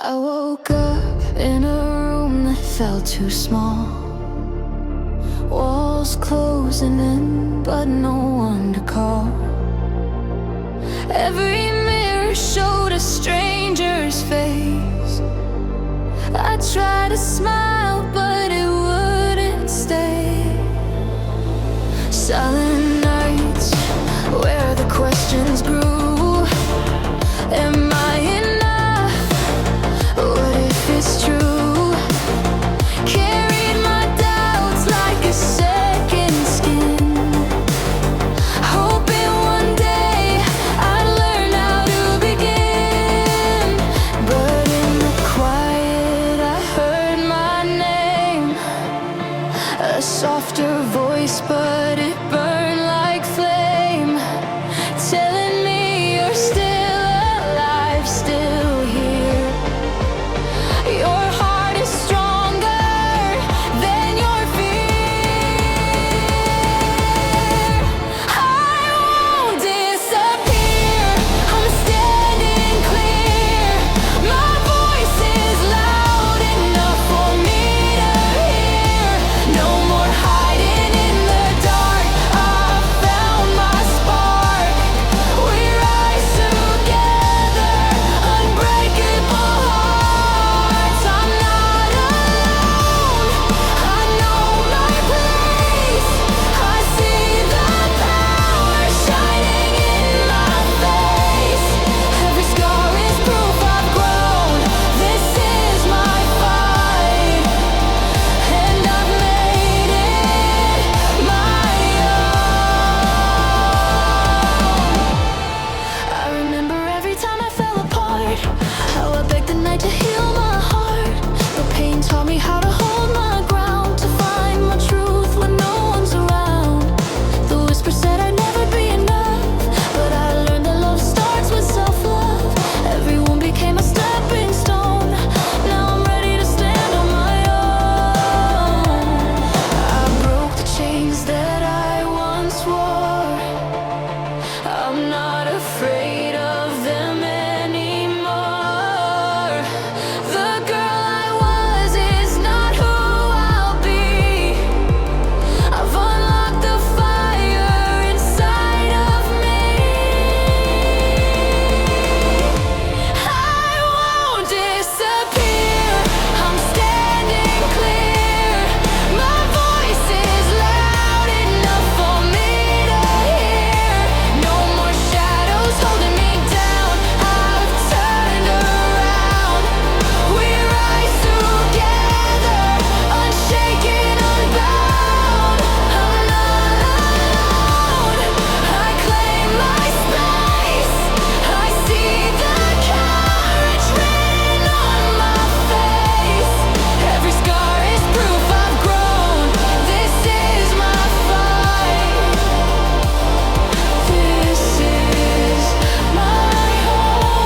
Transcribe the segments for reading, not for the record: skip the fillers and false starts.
I woke up in a room that felt too small. Walls closing in, but no one to call. Every mirror showed a stranger's face. I tried to smile, but it wouldn't stay. Silent nights where the questions grew. Am I enough? What if it's true? Carried my doubts like a second skin, hoping one day I'd learn how to begin. But in the quiet I heard my name, a softer voice, but it burned like flame, telling me you're still alive, still here. Your heart is stronger than your fear. I won't disappear, I'm standing clear. My voice is loud enough for me to hear. No more hiding in the dark, I found my spark. We rise together, unbreakable hearts. I'm not alone, I know my place. I see the power shining in my face. Every scar is proof I've grown. This is my fight, and I've made it my own. I remember every time I fell apart, how I begged the night to heal my heart. The pain taught me how to hold my ground, to find my truth when no one's around. The whisper said I'd never be enough, but I learned that love starts with self-love. Every wound became a stepping stone. Now I'm ready to stand on my own. I broke the chains that I once wore. I'm not afraid of them anymore. The girl I was is not who I'll be. I've unlocked the fire inside of me. I won't disappear, I'm standing clear. My voice is loud enough for me to hear. No more shadows holding me down, I've turned around. We rise together, unshaken, unbound. I'm not alone, I claim my space. I see the courage written on my face. Every scar is proof I've grown. This is my fight. This is my home.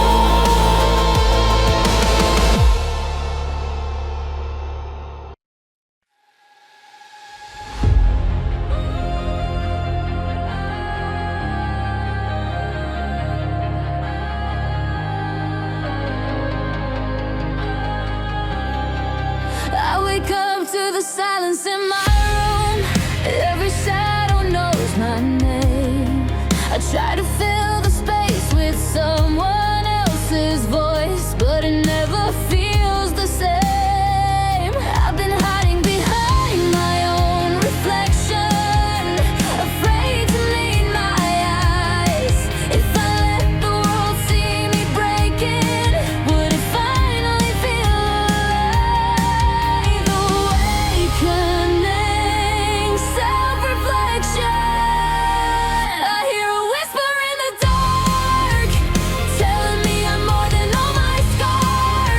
I wake up to the silence in my room. Every shadow knows my name. I try to fill the space with someone else's voice, but it never feels the same. I've been hiding behind my own reflection, afraid to meet my eyes. If I let the world see me breaking, would it finally feel alive? Awakening, self-reflection. I hear a whisper in the dark, telling me I'm more than all my scars.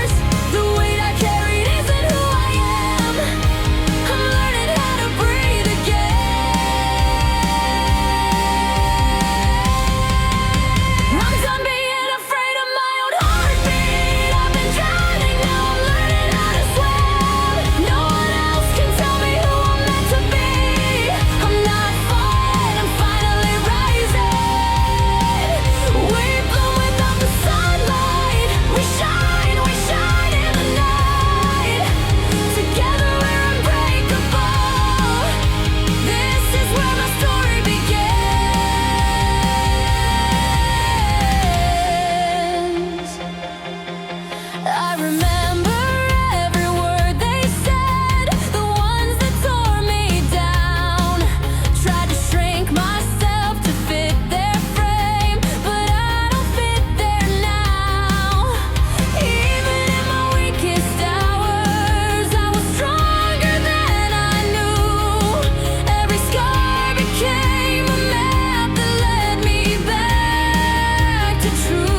I remember every word they said, the ones that tore me down. Tried to shrink myself to fit their frame, but I don't fit there now. Even in my weakest hours, I was stronger than I knew. Every scar became a map that led me back to truth.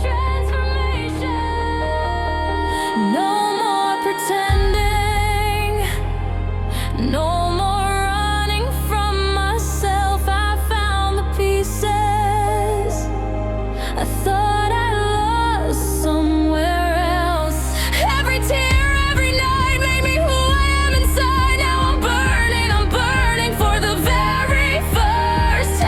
Transformation. No more pretending. No more running from myself. I found the pieces I thought I lost somewhere else. Every tear, every night made me who I am inside. Now I'm burning for the very first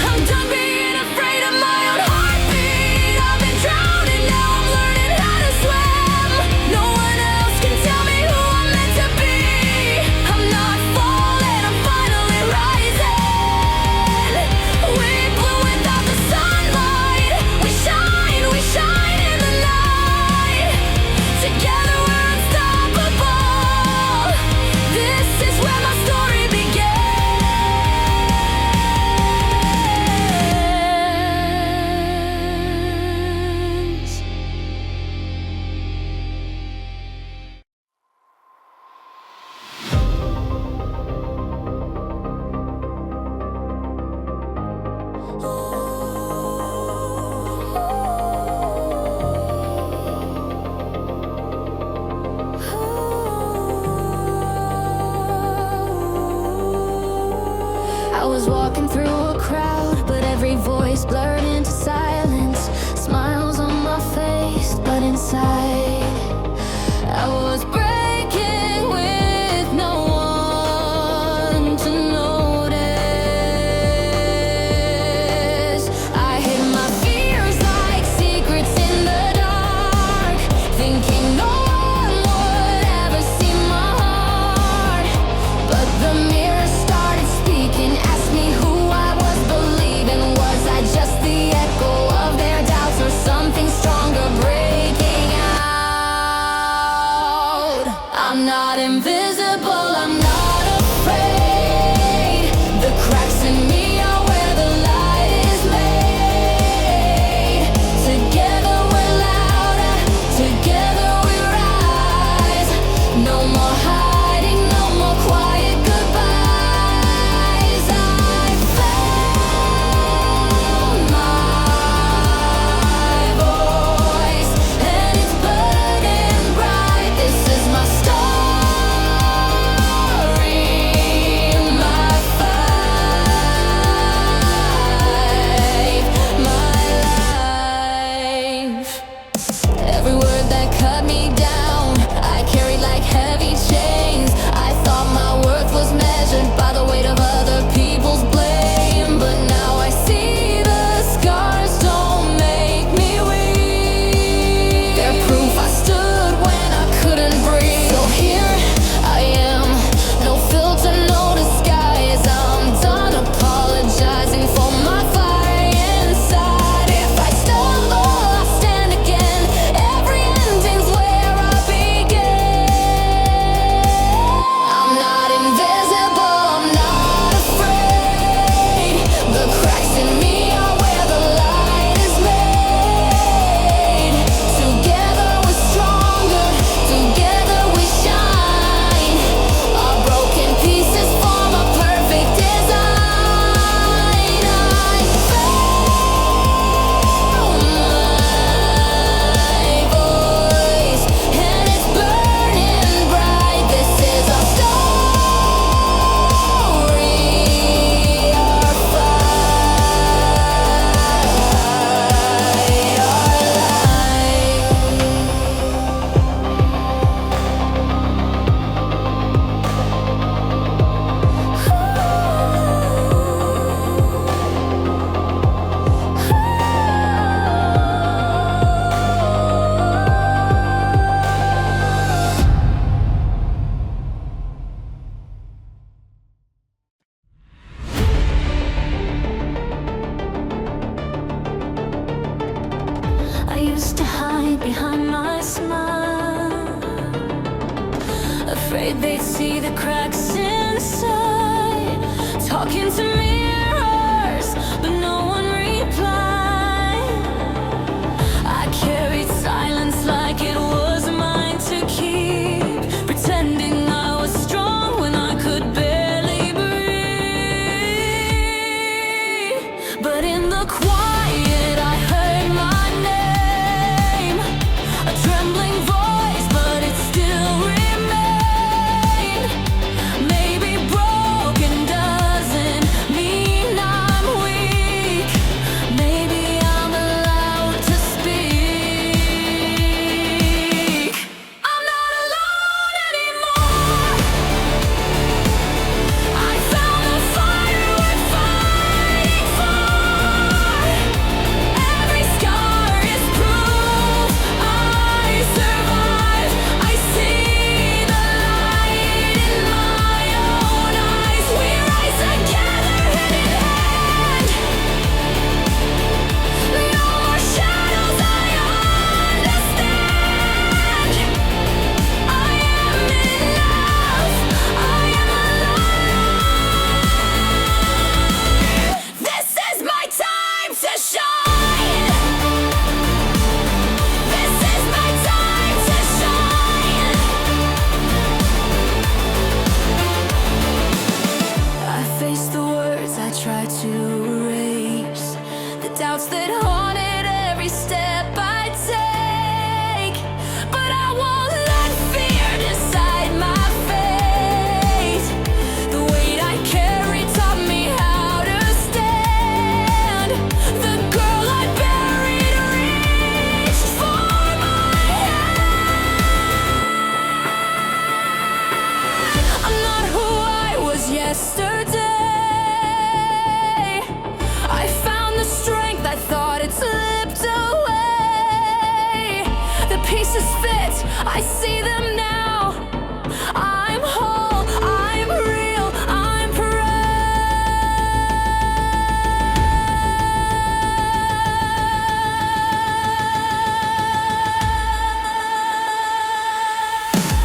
I'm done being afraid of my own heartbeat. I've been drowning, now I'm learning how to swim. No one else can tell me who I'm meant to be. I'm not falling, I'm finally rising. We blew without the sunlight. We shine in the night. Together we're unstoppable. This is where my story begins. I was walking through a crowd, but every voice blurred into silence. Smiles on my face, but inside I was breaking with no one to notice. I hid my fears like secrets in the dark, thinking no one would ever see my heart. But the mirror started speaking, asked me who I was believing. Was I just the point behind my smile. Afraid they'd see the cracks inside. Talking to mirrors, but no one replied. I carried silence like it was mine to keep, pretending I was strong when I could barely breathe. But in the quiet I heard my name, a trembling voice, but it still remained. Maybe broken doesn't mean I'm weak. Maybe I'm allowed to speak. I'm not alone anymore. I found the fire worth fighting for. Every scar is proof I survived. I see the light in my own eyes. We rise together hand in hand. No more shadows, I understand. I am enough. I am alive. This is my time to shine. This is my time to shine. I face the words I tried to erase, the doubts that haunted every step I take. But I won't let fear decide my fate. The weight I carry taught me how to stand. The girl I buried reached for my hand. I'm not who I was yesterday. I found the strength I thought had slipped away. The pieces fit, I see them now. I'm whole, I'm real, I'm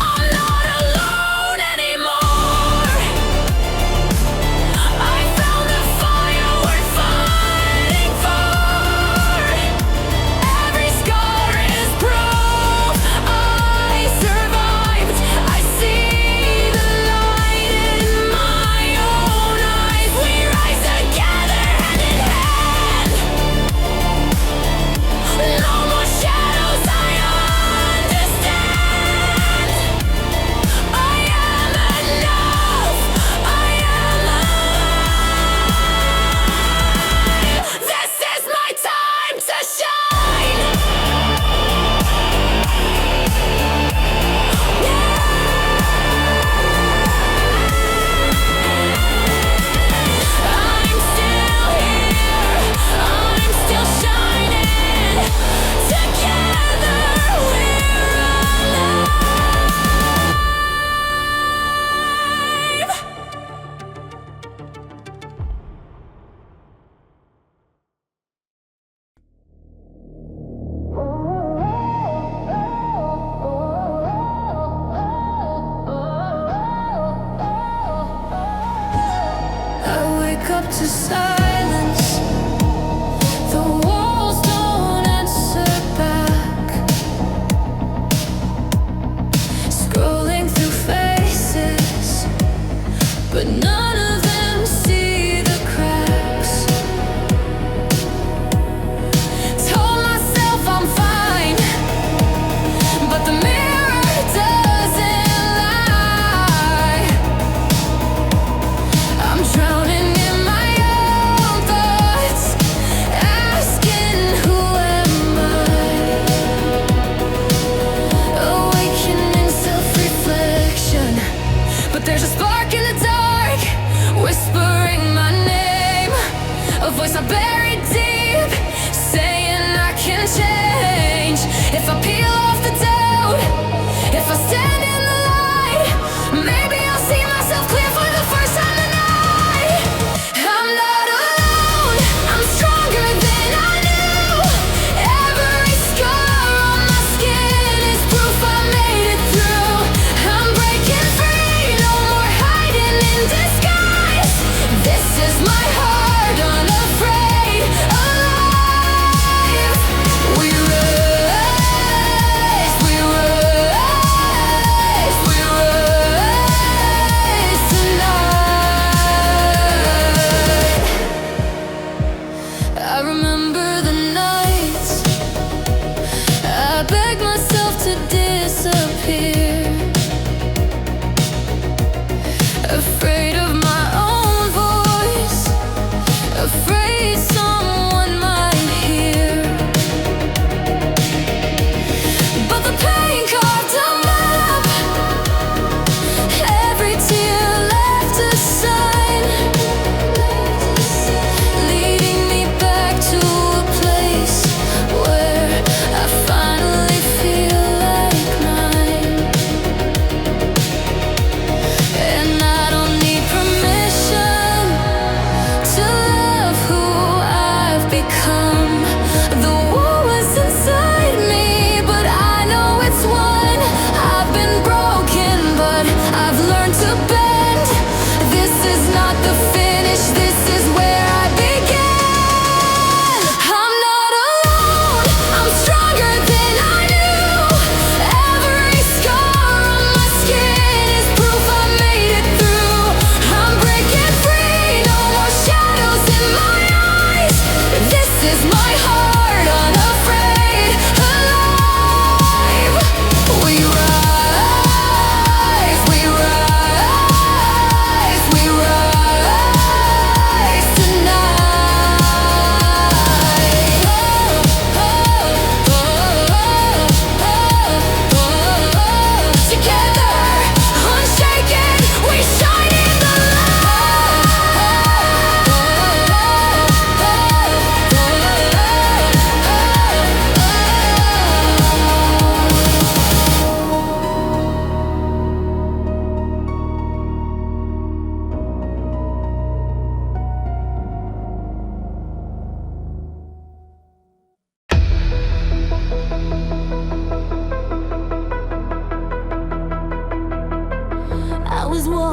I'm not alone anymore. I found the fire worth fighting for. Every scar is proof I survived. I see the light in my own eyes. We rise together hand in hand. No more shadows, I understand. I am enough. I am alive. This is my time to shine. I'm still here. I'm still shining. Together we're alive. I wake up to silence. The walls don't answer back. Scrolling through faces, but none of them see the cracks. Told myself I'm fine, but the mirror doesn't lie. I'm drowning in my own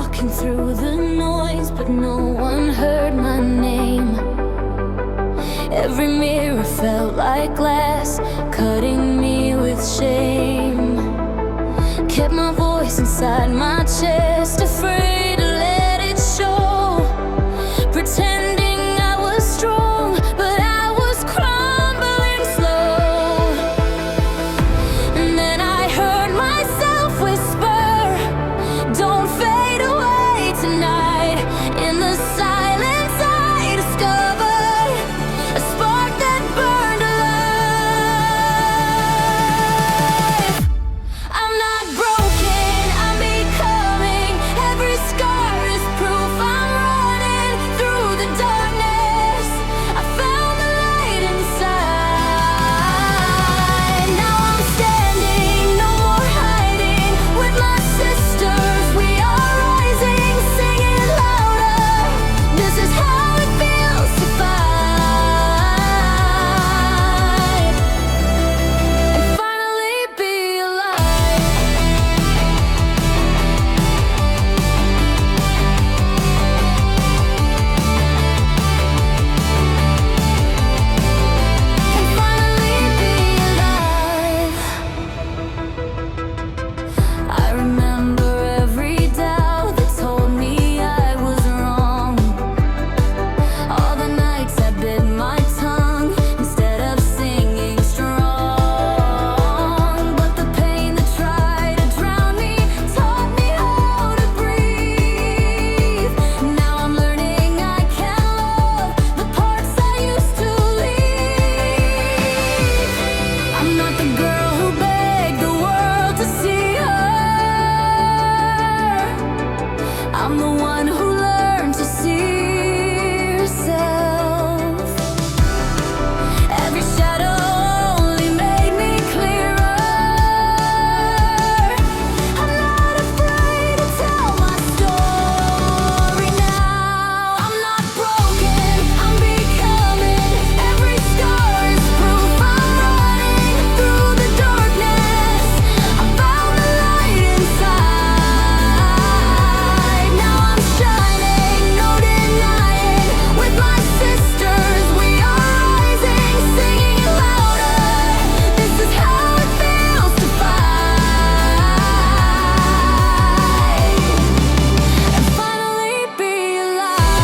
walking through the noise, but no one heard my name. Every mirror felt like glass, cutting me with shame. Kept my voice inside my chest, afraid to let it show. Pretending I was strong, but I was crumbling slow. And then I heard myself whisper, don't fade away tonight. In the silence I discovered a spark that burned alive. I'm not broken, I'm becoming. Every scar is proof I'm running through the darkness. I found the light inside. Now I'm standing, no more hiding. With my sisters, we are rising, singing louder. This is how it feels to fight and finally be alive. And finally be alive. I remember every doubt that told me I was wrong. All the nights I bit my tongue instead of singing strong. But the pain that tried to drown me taught me how to breathe. Now I'm learning I can love the parts I used to leave. I'm not the girl who begged the world to see her. I'm the one who learned to see herself. Every shadow only made me clearer. I'm not afraid to tell my story now. I'm not broken, I'm becoming. Every scar is proof I'm running through the darkness. I found the light inside. Now I'm shining, no denying. With my sisters, we are rising, singing louder. This is how it feels to fight and finally be alive.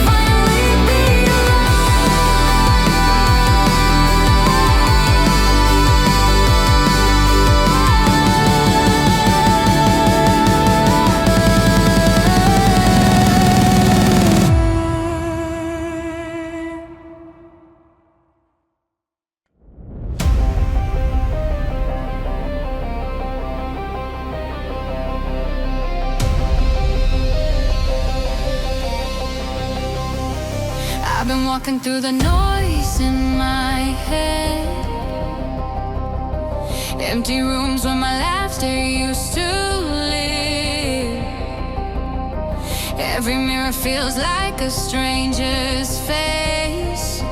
Finally be I've been walking through the noise in my head. Empty rooms where my laughter used to live. Every mirror feels like a stranger's face.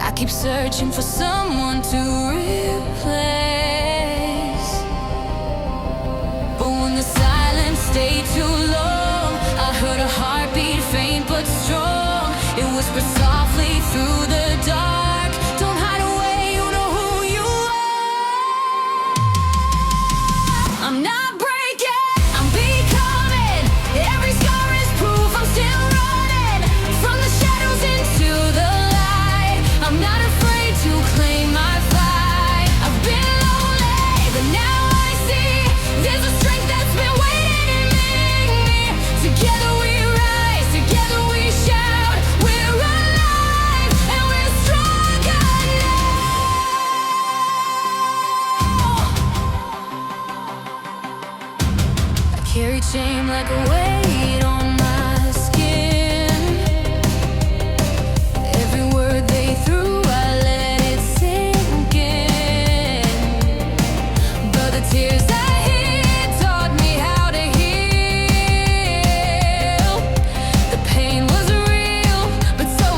I keep searching for someone to replace. But when the silence stayed too long, I heard a heartbeat, faint but strong. It whispered softly through the dark. Don't hide away, you know who you are. I'm not breaking, I'm becoming. Every scar is proof I'm still running from the shadows into the light. I'm not afraid to claim my fight. I've been lonely, but now I see there's a strength that's been waiting in me. Together we rise, together we shout. We're alive and we're stronger now. I carry shame like a weight on my skin. Every word they threw, I let it sink in. But the tears I hid taught me how to heal. The pain was real, but so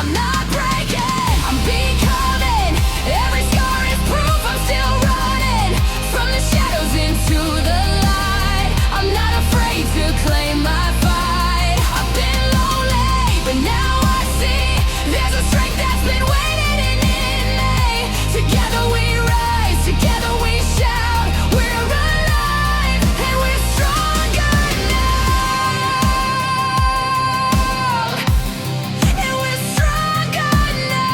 I'm not breaking, I'm becoming. Every scar is proof I'm still running. From the shadows into the light, I'm not afraid to claim my fight. I've been lonely, but now I see there's a strength that's been waiting in me. Together we rise, together we shout. We're alive and we're stronger now. And we're stronger now.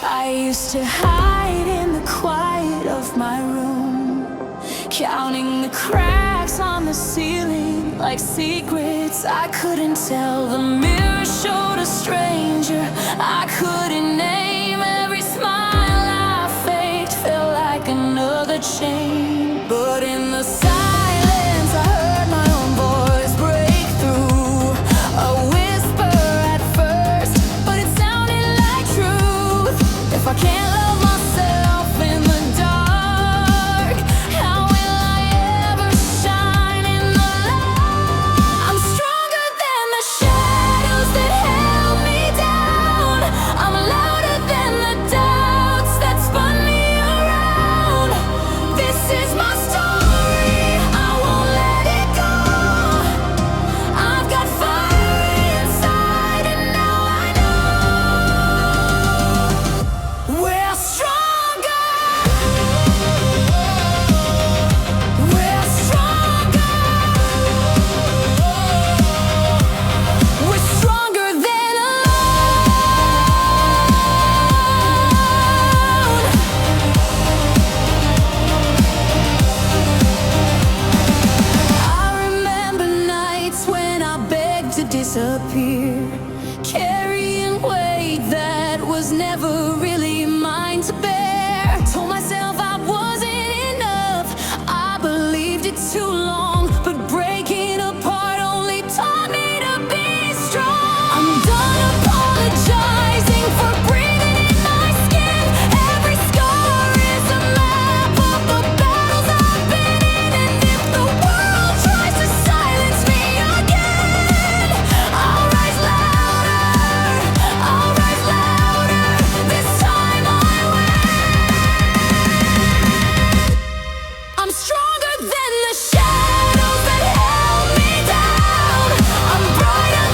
I used to hide in the quiet of my room, counting the cracks on the ceiling like secrets I couldn't tell. The mirror showed a stranger I couldn't name. Every smile I faked felt like another chain. But in the silence I heard my own voice break through. A whisper at first, but it sounded like truth. If I can't love myself in the dark, how will I ever shine in the light? I'm stronger than the shadows that held me down. I'm louder than the doubts that spun me around. This is my story, I won't let it go. I've got fire inside and now I know we're stronger. We're stronger. We're stronger than alone. I remember nights when I begged to disappear, carrying weight that was never really mine to bear. Told myself I wasn't enough, I believed it too long, but breaking apart only taught me to be strong. I'm done apologizing for breathing in my skin. Every scar is a map of the battles I've been in. And if the world tries to silence me again, I'll rise louder, I'll rise louder. This time I win. I'm stronger than the shadows that held me down. I'm brighter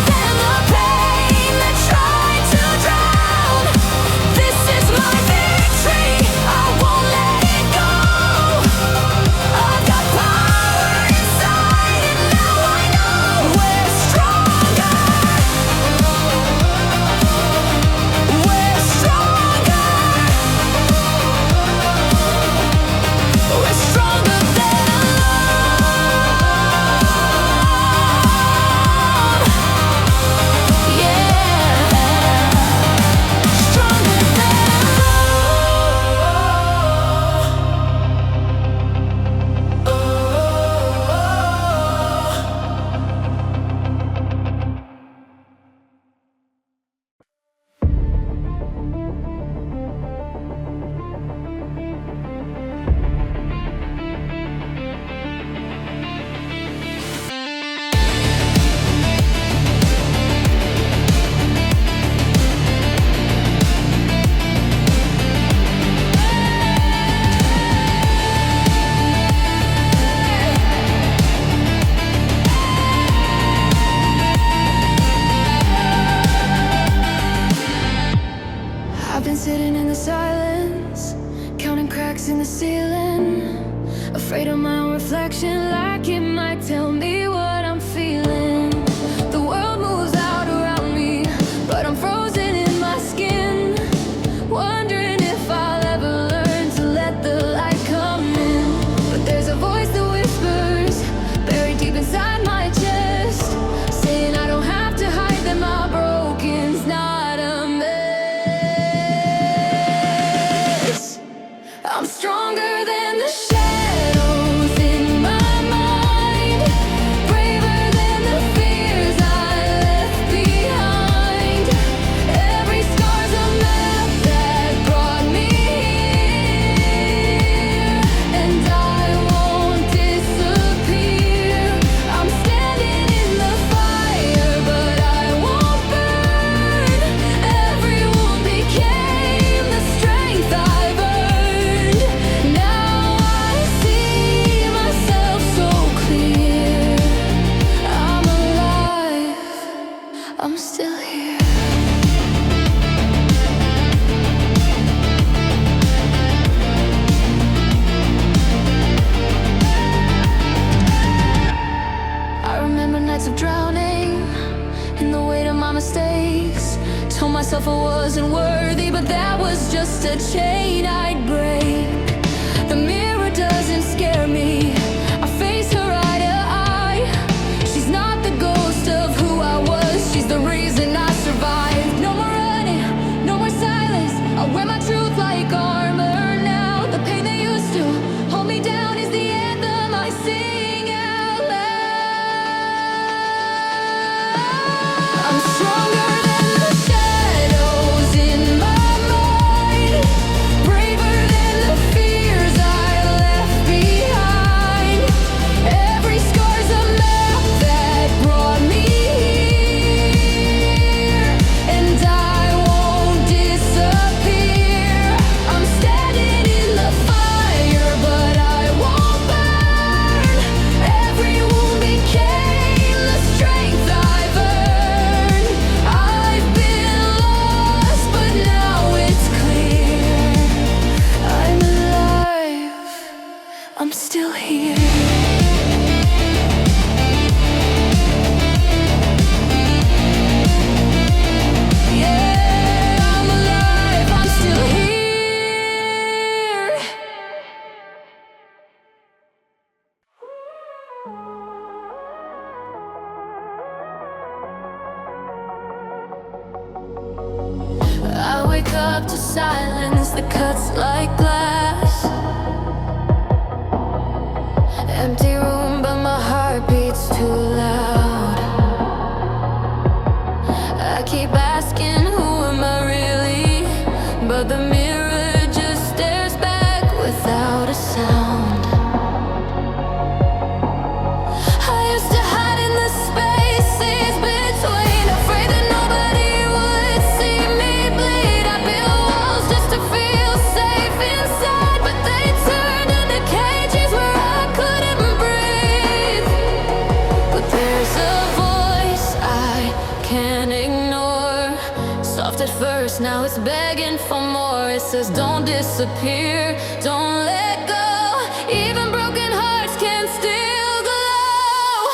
I'm still here. I remember nights of drowning in the weight of my mistakes. Told myself I wasn't worthy, but that was just a chain I'd break. The mirror doesn't scare me. I face her eye to eye. She's not the ghost of who I was. She's the reason I survived. No more running, no more silence. I wear my truth like armor now. The pain that used to hold me down is the anthem I sing out loud. I'm stronger than the shadows in my mind, braver than the fears I left behind. Every scar's a map that brought me here, and I won't disappear. I'm standing in the fire, but I won't burn. Every wound became the strength I've earned. I've been lost, but now it's clear. I'm alive, I'm still here. Yeah, I'm alive, I'm still here. I wake up to silence that cuts like glass. Empty room, but my heart beats too loud. I keep asking, who am I really? But the mirror just stares back without a sound. I used to hide in the spaces between, afraid that nobody would see me bleed. I built walls just to feel safe inside, but they turned into cages where I couldn't breathe. But there's a voice I can't ignore. Soft at first, now it's begging for more. It says don't disappear, don't let go. Even broken hearts can still glow.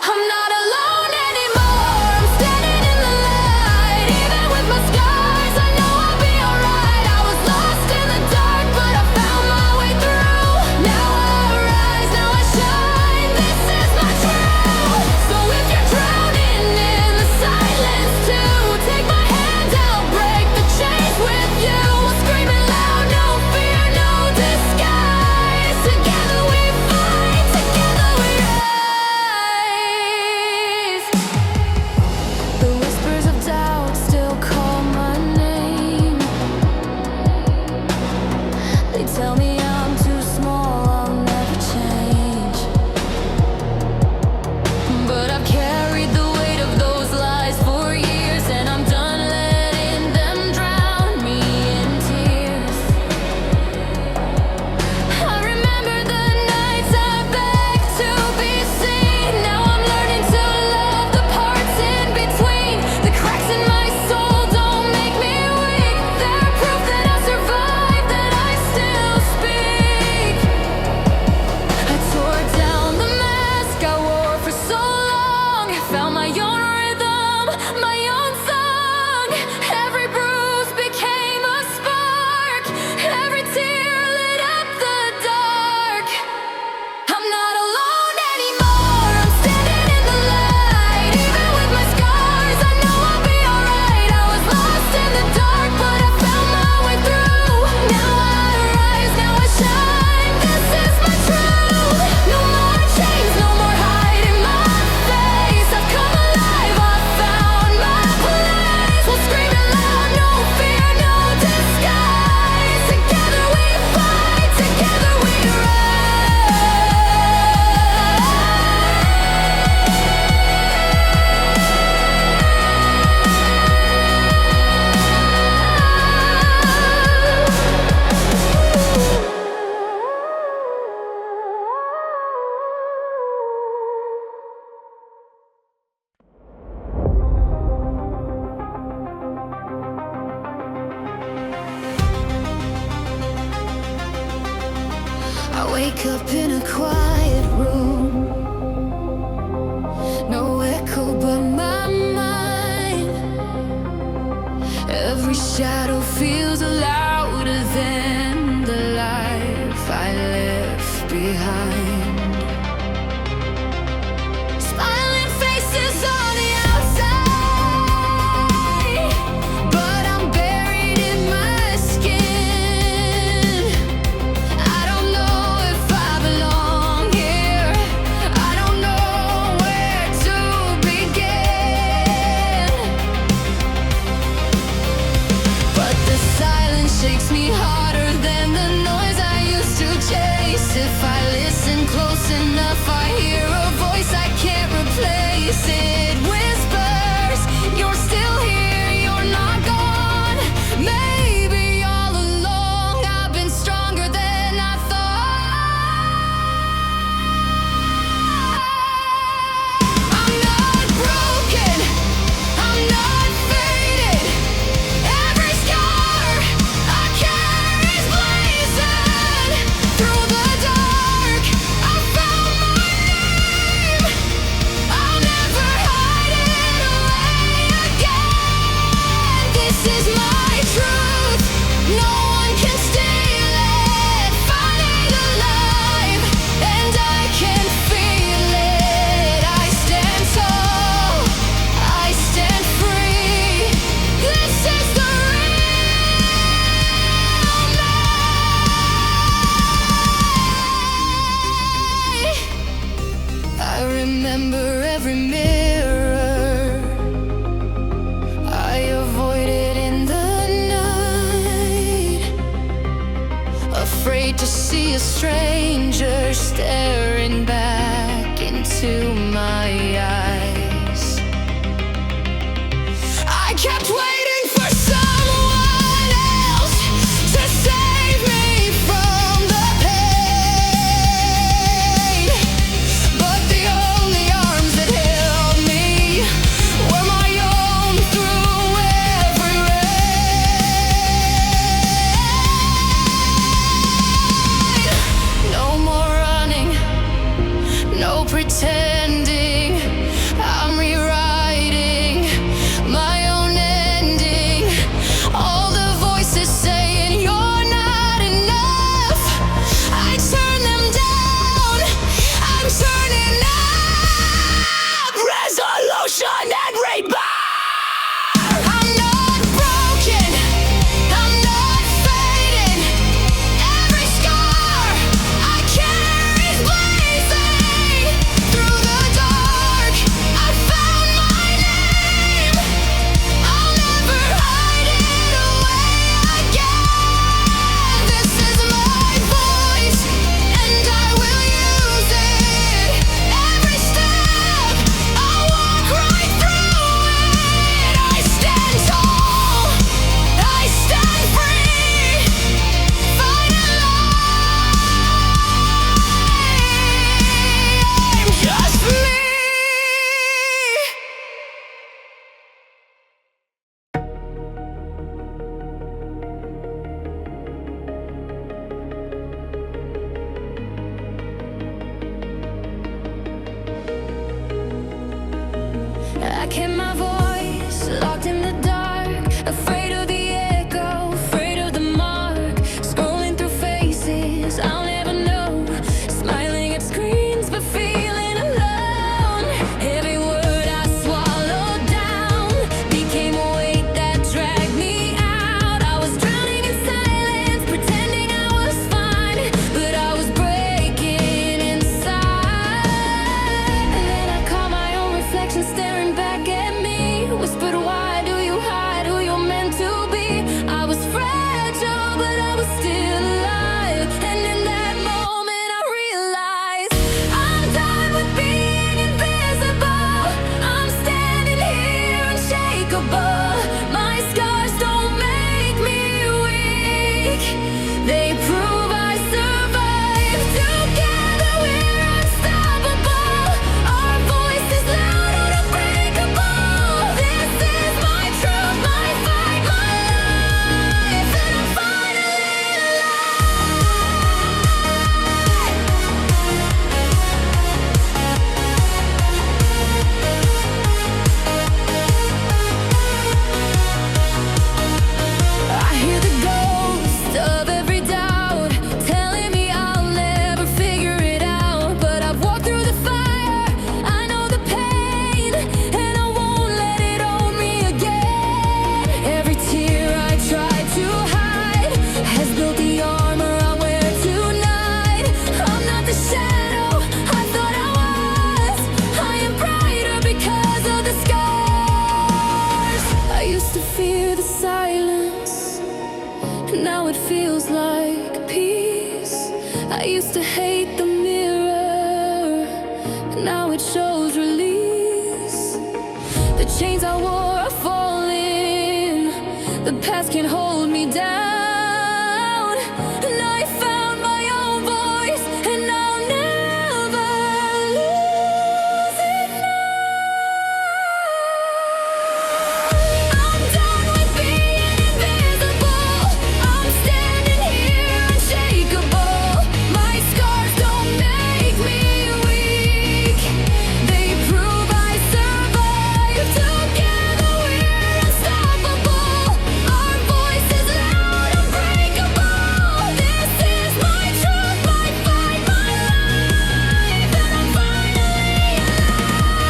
I'm not alone anymore, I'm standing in the light. Even with my scars, I know I'll be alright. I was lost in the dark, but I found my way through. Now I rise, now I shine, this is my truth. So if you're drowning in the silence too, take my hand, I'll break the chains with you. Screaming loud, no fear, no disguise. shadow feels louder than the life I left behind. Smiling faces on the outside, but I'm buried in my skin. I don't know if I belong here. I don't know where to begin. But the silence shakes me harder than the noise I used to chase. If I listen close enough, I hear a voice I can't replace. It whispers, you're still here, you're not gone. Maybe all along I've been stronger than I thought. I'm not broken, I'm not faded. Every scar I carry is blazing. Through the dark, I found my name. I'll never hide it away again. This is my truth, no one can steal it. Finally alive, and I can feel it. I stand tall, I stand free. This is the real me. I remember every mirror I avoided in the night, afraid to see a stranger staring back into my eyes. I kept waiting for someone else to save me from the pain. But the only arms that held me were my own through every rain. No more running, no pretending. I'm rewriting my own ending. All the voices saying you're not enough, I turn them down. I'm turning up. Resolution and rebar. I'm not broken, I'm not faded. Every scar I carry is blazing. Through the dark, I found my name. I'll never hide it away again. This is my voice, and I will use it. Every step, I'll walk right through it. I stand tall, I stand free. Finally, I'm just me. I kept my voice locked in the dark, afraid of the echo, afraid of the mark. Scrolling through faces I'll never know, smiling at screens but feeling alone. Every word I swallowed down became a weight that dragged me out. I was drowning in silence, pretending I was fine, but I was breaking inside. And then I caught my own reflection staring back at me. feels like peace. I used to hate the mirror, now it shows release. The chains I wore are falling, the past can't hold me down. And I found my own voice, and I'll never lose it now. I'm done with being invisible. I'm standing here unshakable. My scars don't make me weak, they prove I survived. Together we're unstoppable. Our voice is loud, unbreakable. This is my truth, my fight, my life, and I'm finally alive.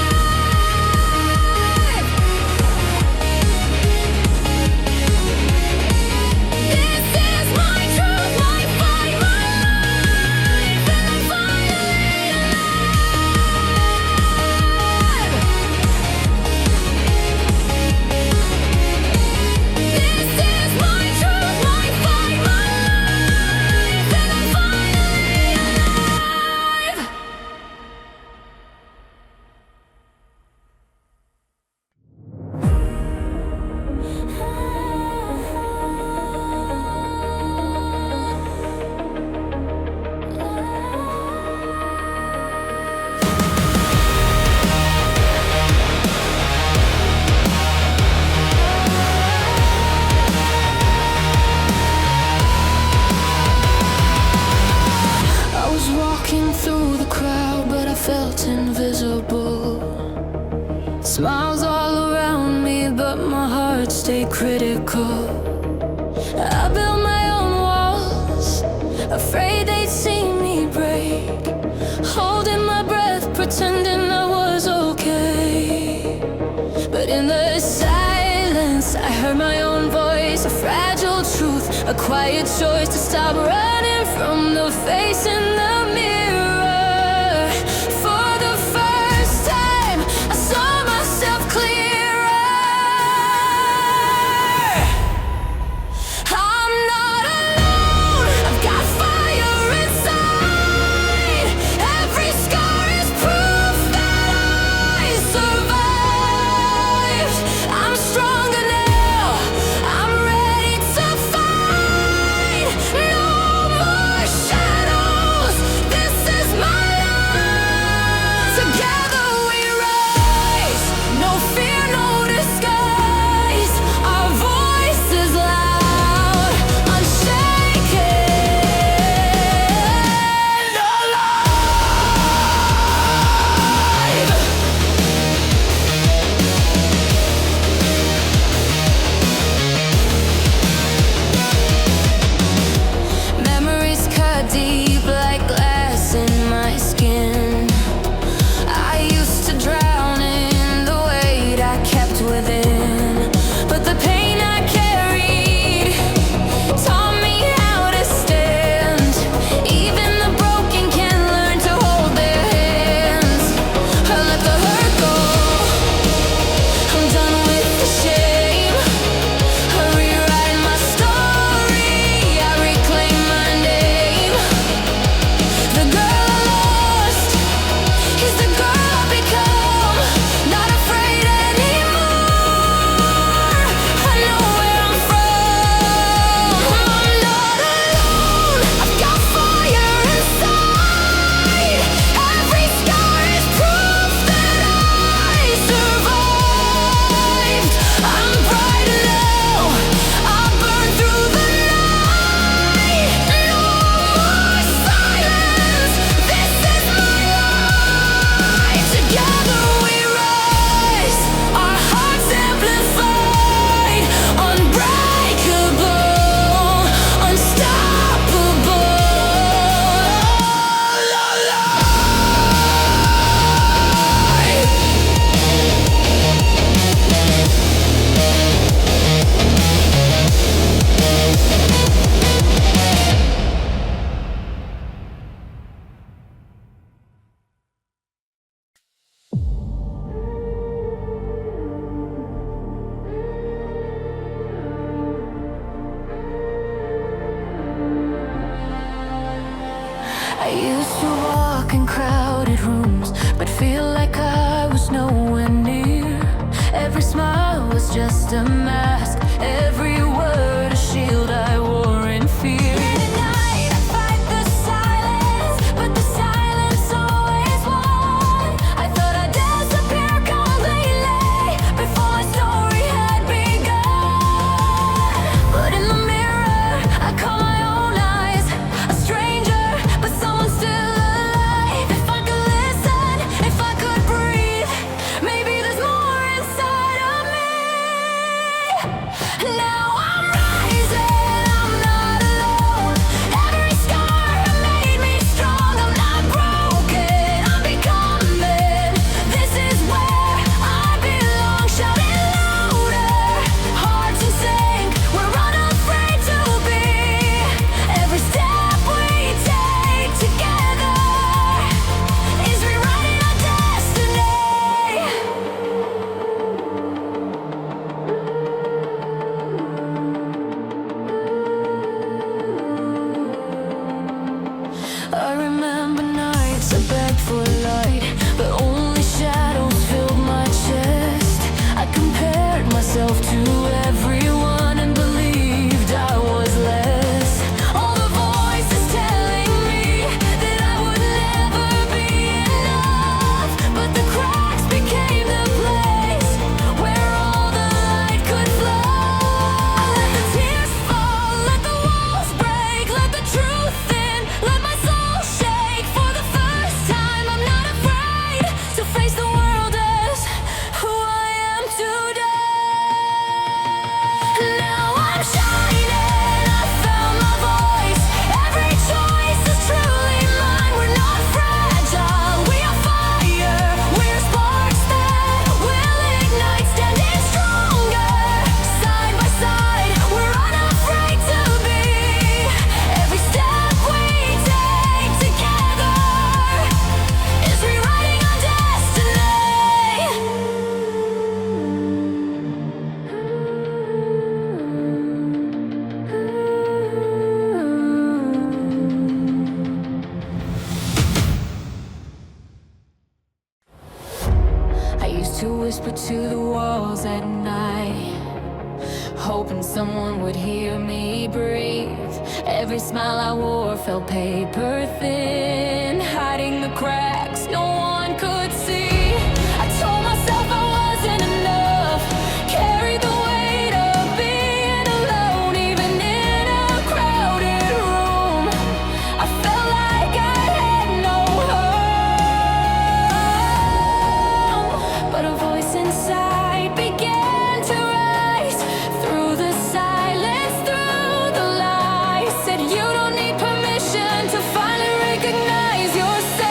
This is my truth, my fight, my life, and I'm finally alive. This is my truth, my fight, my life, and I'm finally alive. I was walking through the crowd, but I felt invisible. Smiles all around me, but my heart stayed critical. I built my own walls, afraid they'd see me break. Holding my breath, pretending I was okay. But in the silence, I heard my own voice, a fragile truth, a quiet choice to stop running from the face in the mirror. For the first time, I saw myself clearer. I'm not alone, I've got fire inside. Every scar is proof that I survived. I'm stronger now, I'm ready to fight. No more shadows, this but feel like I was nowhere near. Every smile was just a mask, every word a shield I wore in fear. Late at night I fight the silence, but the silence always won. I thought I'd disappear completely before my story had begun. But in the mirror I caught my own eyes, a stranger, but someone still alive. If I could listen, if I could breathe, maybe there's more inside of me. Now I'm rising, I'm not alone. Every scar made me strong. I'm not broken, I'm becoming. This is where I belong. Shouting louder, hearts in sync. We're unafraid to be. Every step we take together is rewriting our destiny. I remember nights I begged for light, but only shadows filled my chest. I compared myself to everyone and believed I was less. All the voices telling me that I would never be enough, but the cracks became the place where all the light could flow. I let the tears fall, let the walls break, let the truth in, let my soul shake. For the first time I'm not afraid to face the world as who I am today. Now I'm shining, I found my voice. Every choice is truly mine. We're not fragile, we are fire. We're sparks that will ignite, standing stronger. Side by side, we're unafraid to be. Every step we take together is rewriting our destiny. I used to whisper to the walls at night, hoping someone would hear me breathe. Every smile I wore felt paper thin, hiding the cracks no one could see. I told myself I wasn't enough, carried the weight of being alone. Even in a crowded room, I felt like I had no home. But a voice inside began to rise through the silence, through the lies. Said you don't need permission to finally recognize yourself.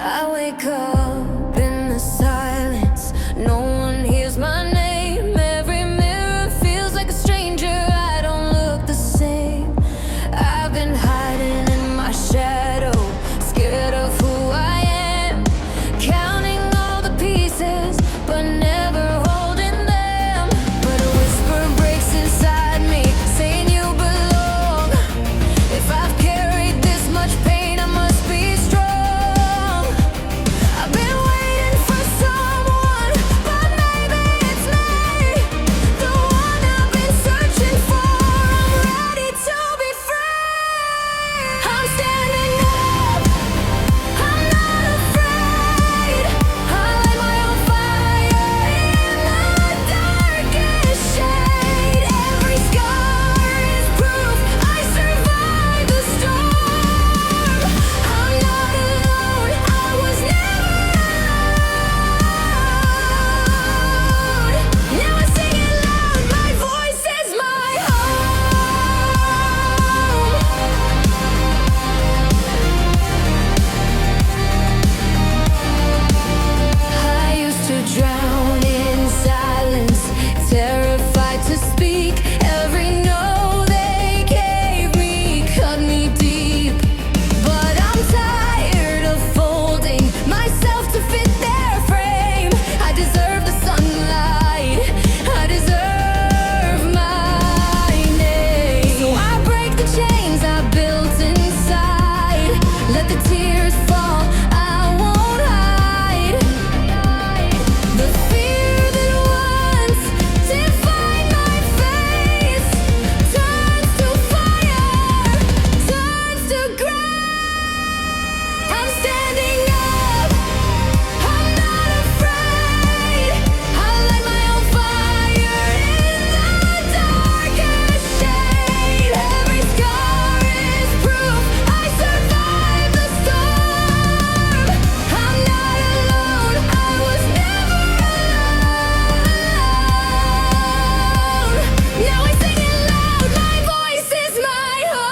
I wake up in the silence. No one hears my name. Every mirror feels like a stranger. I don't look the same. I've been hiding in my shadow, scared of who I am, counting all the pieces, but never holding them. But a whisper breaks inside me, saying you belong. If I've carried this much pain, I must be strong. I've been waiting for someone, but maybe it's me, the one I've been searching for. I'm ready to be free. I'm standing up, I'm not afraid. I light my own fire in the darkest shade. Every scar is proof I survived the storm. I'm not alone, I was never alone. Now I sing it loud, my voice is my home. I used to drown in silence, terrified to speak. Every no they gave me cut me deep. But I'm tired of folding myself to fit their frame. I deserve the sunlight, I deserve my name. So I break the chains I built inside. Let the tears fall, I won't hide. The fear that once defined my face turns to fire, turns to gray. I'm standing up, I'm not afraid. I light my own fire in the darkest shade. Every scar is proof I survived the storm. I'm not alone, I was never alone. Now I sing it loud, my voice is my home.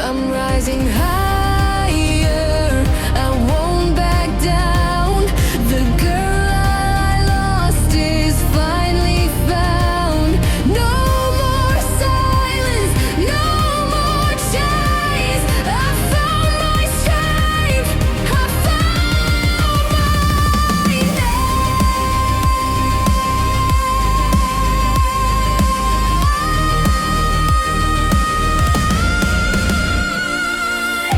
I'm rising higher, I won't back down. The girl I lost is finally found. No more silence, no more chains. I found my strength, I found my name.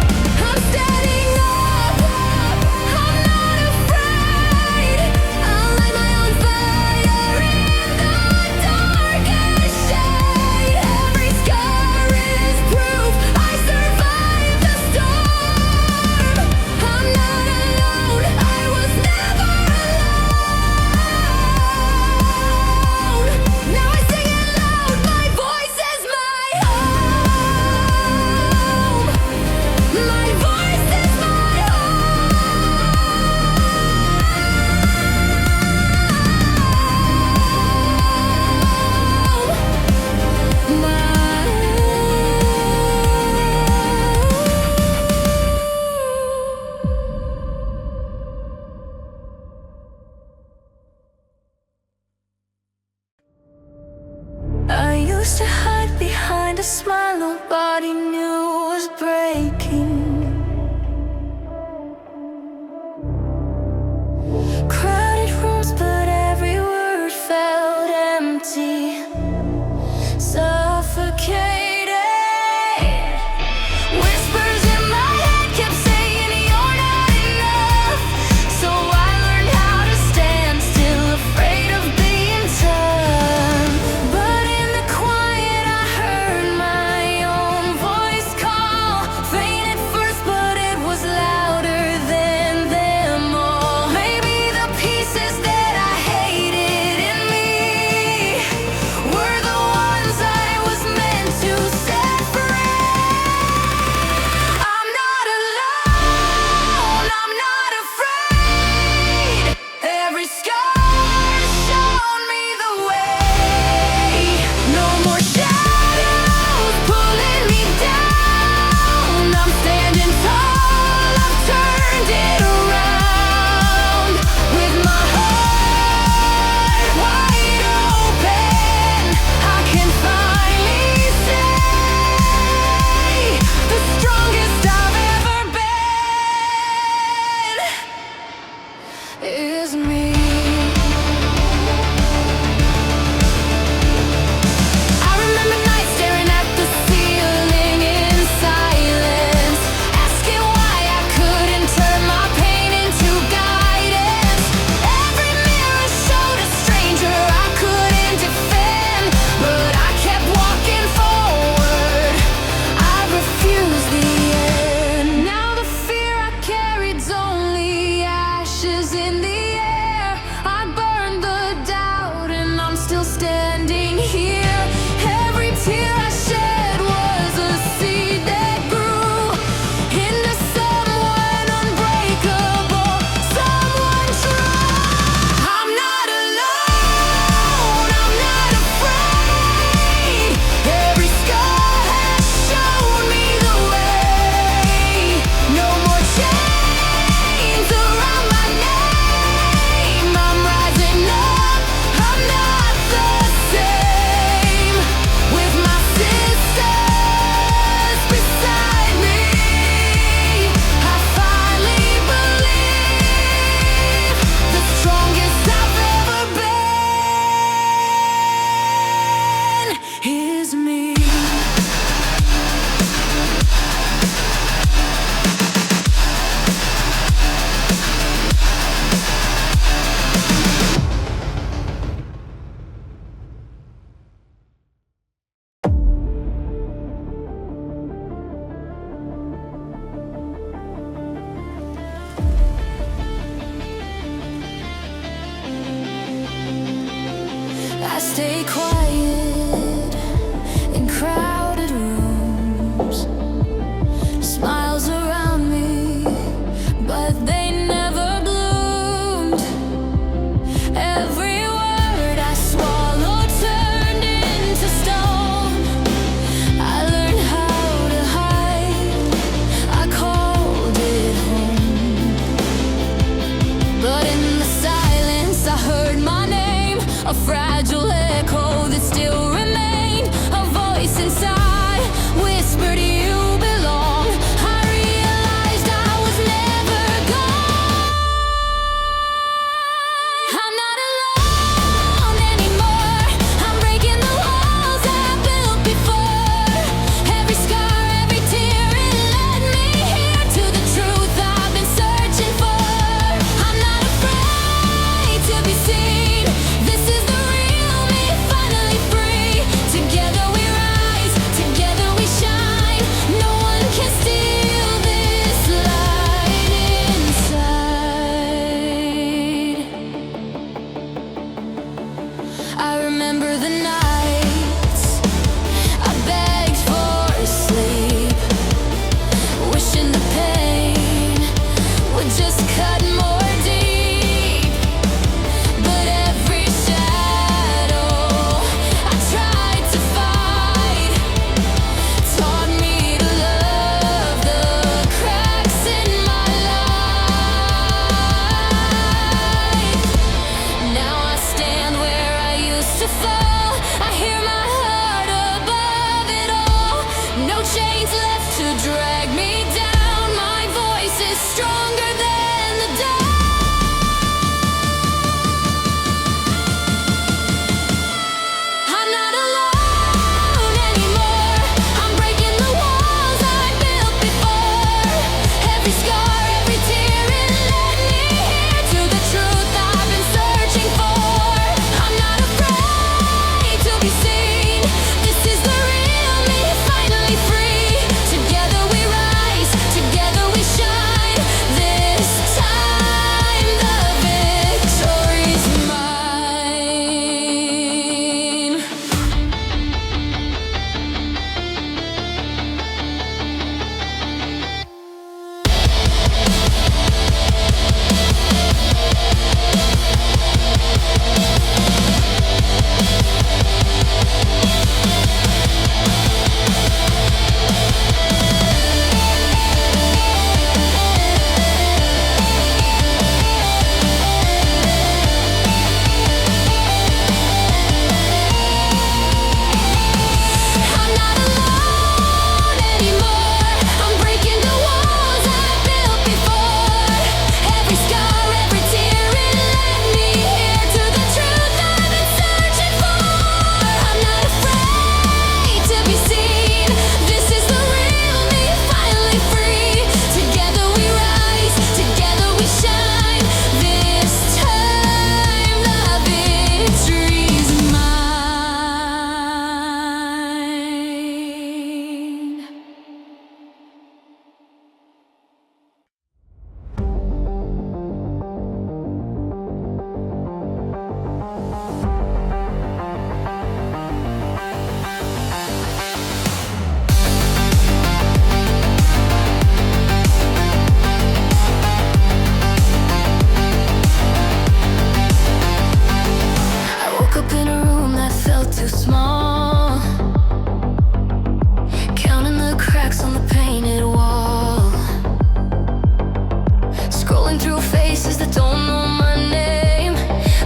Looking through faces that don't know my name,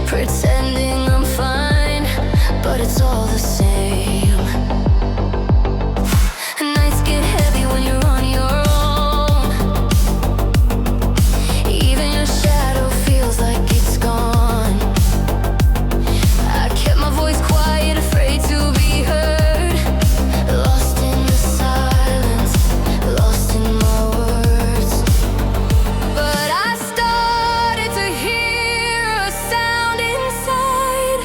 pretending I'm fine, but it's all the same. Nights get heavy when you're on your own. Even your shadow feels like it's gone. I kept my voice quiet, afraid to be heard. Lost in the silence, lost in my words. But I started to hear a sound inside,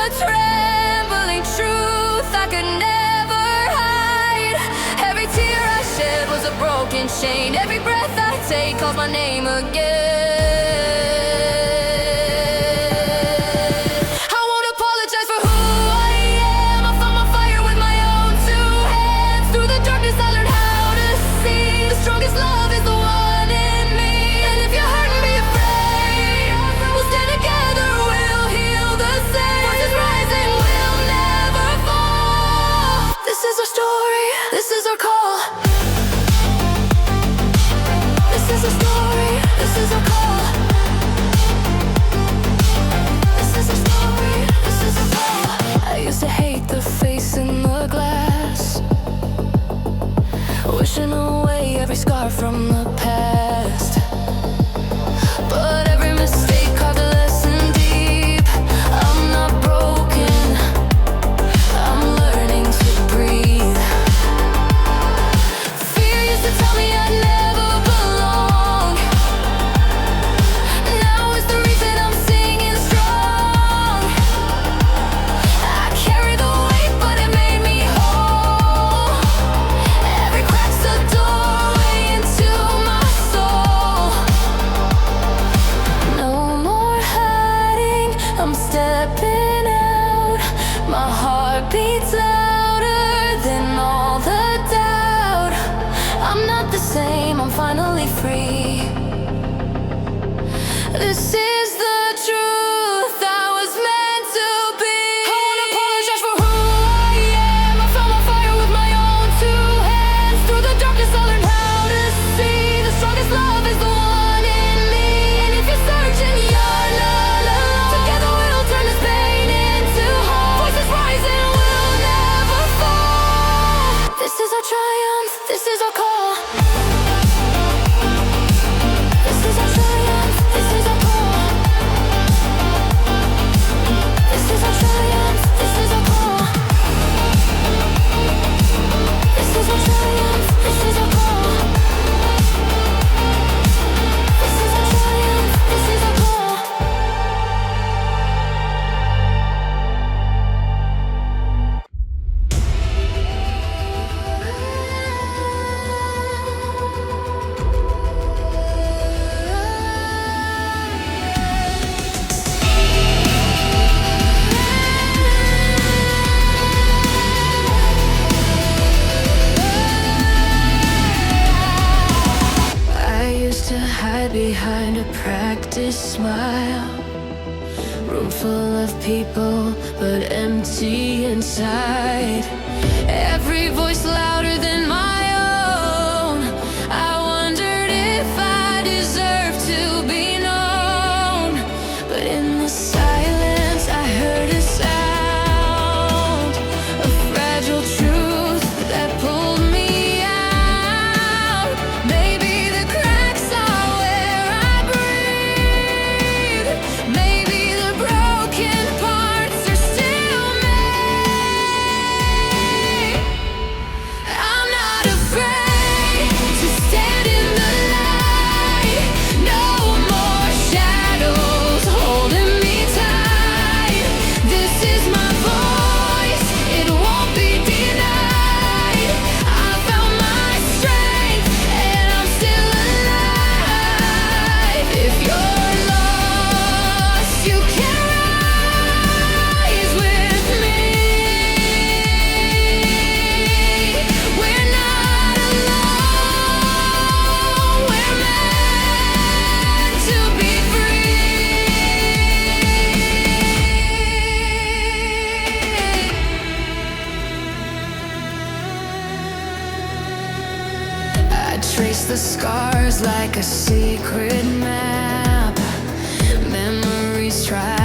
a trembling truth I could never hide. Every tear I shed was a broken chain. Every breath I take calls my name again. I won't apologize for who I am. I found my fire with my own two hands. Through the darkness I learned how to see. The strongest love is the one in me. And if you're hurting, be afraid. We'll stand together, we'll heal the same. Voices rising, we'll never fall. This is our story, this is our call. This is our story, this is our call. This is our story, this is our call. I used to hate the face in the glass, wishing away every scar from the past. But every mistake carved a lesson deep. I'm not broken, I'm learning to breathe. Fear used to tell me I'd never belong. Now it's the reason I'm singing strong. I carry the weight, but it made me whole. Every crack's a doorway into my soul. No more hiding, I'm stepping out. My heart beats louder than all the doubt. I'm not the same, I'm finally free. This is the truth I was meant to be. I won't apologize for who I am. I found my fire with my own two hands. Through the darkness I learned how to see. The strongest love is the one in me. And if you're searching, you're not alone. Together we'll turn this pain into hope. Voices rising, we'll never fall. This is our triumph, this is our call. This is our triumph, this is our call. This is our triumph, this is our call. This is our triumph, this is our call. This is our triumph, this is our call. I used to hide behind a practiced smile. Room full of people, but empty inside. Every voice louder than my own. I wondered if I deserved to be known. But in the silence I heard a sound, a fragile truth that pulled me out. Maybe the cracks are where I breathe. Maybe the broken parts are still me. I'm not afraid to stand in the light. No more shadows holding me tight. This is my voice, it won't be denied. I found my strength and I'm still alive. If you're lost, you can rise with me. We're not alone, we're meant to be free. I trace the scars like a secret map. try.